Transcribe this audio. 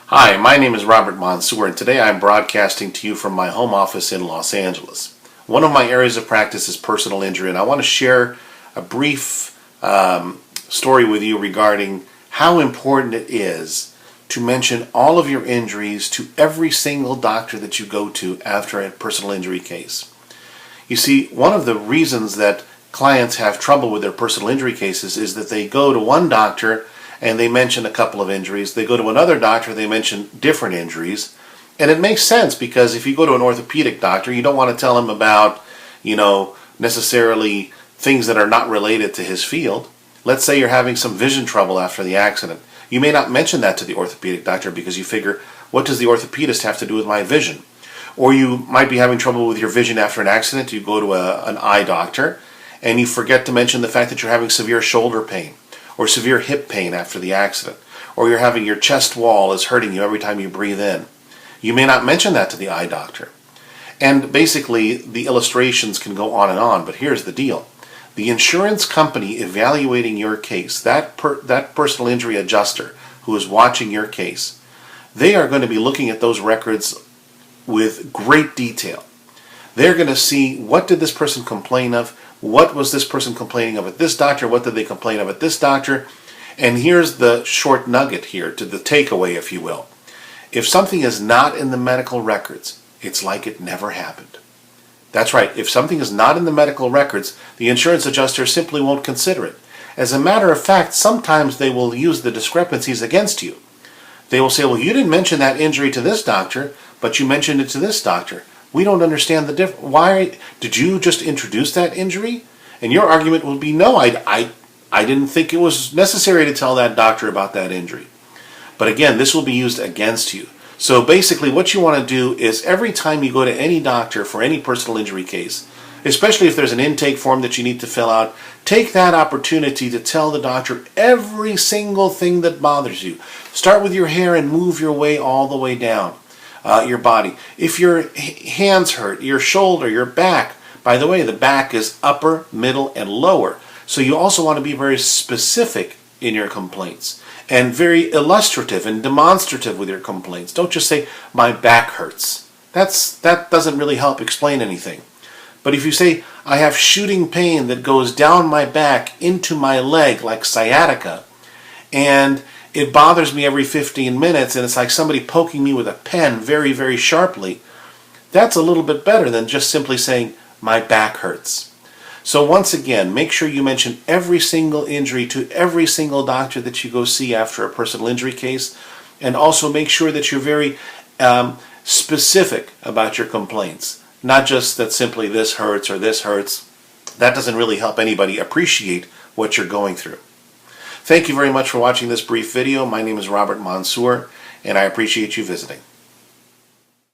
Hi, my name is Robert Mansour, and today I'm broadcasting to you from my home office in Los Angeles. One of my areas of practice is personal injury, and I want to share a brief story with you regarding how important it is to mention all of your injuries to every single doctor that you go to after a personal injury case. You see, one of the reasons that clients have trouble with their personal injury cases is that they go to one doctor and they mention a couple of injuries. They go to another doctor, they mention different injuries. And it makes sense because if you go to an orthopedic doctor, you don't want to tell him about, necessarily things that are not related to his field. Let's say you're having some vision trouble after the accident. You may not mention that to the orthopedic doctor because you figure, what does the orthopedist have to do with my vision? Or you might be having trouble with your vision after an accident. You go to an eye doctor and you forget to mention the fact that you're having severe shoulder pain or severe hip pain after the accident, or you're having your chest wall is hurting you every time you breathe in. You may not mention that to the eye doctor. And basically, the illustrations can go on and on, but here's the deal. The insurance company evaluating your case, that personal injury adjuster who is watching your case, they are going to be looking at those records with great detail. They're going to see, what did this person complain of? What was this person complaining of at this doctor? What did they complain of at this doctor? And here's the short nugget here, to the takeaway, if you will. If something is not in the medical records, it's like it never happened. That's right. If something is not in the medical records, the insurance adjuster simply won't consider it. As a matter of fact, sometimes they will use the discrepancies against you. They will say, well, you didn't mention that injury to this doctor, but you mentioned it to this doctor. We don't understand the difference. Why did you just introduce that injury? And your argument will be, no, I didn't think it was necessary to tell that doctor about that injury. But again, this will be used against you. So basically what you want to do is every time you go to any doctor for any personal injury case, especially if there's an intake form that you need to fill out, take that opportunity to tell the doctor every single thing that bothers you. Start with your hair and move your way all the way down. Your body. If your hands hurt, your shoulder, your back, by the way, the back is upper, middle, and lower. So you also want to be very specific in your complaints and very illustrative and demonstrative with your complaints. Don't just say, my back hurts. That doesn't really help explain anything. But if you say, I have shooting pain that goes down my back into my leg like sciatica, and it bothers me every 15 minutes, and it's like somebody poking me with a pen very, very sharply, that's a little bit better than just simply saying, my back hurts. So once again, make sure you mention every single injury to every single doctor that you go see after a personal injury case, and also make sure that you're very specific about your complaints. Not just that simply this hurts or this hurts. That doesn't really help anybody appreciate what you're going through. Thank you very much for watching this brief video. My name is Robert Mansour, and I appreciate you visiting.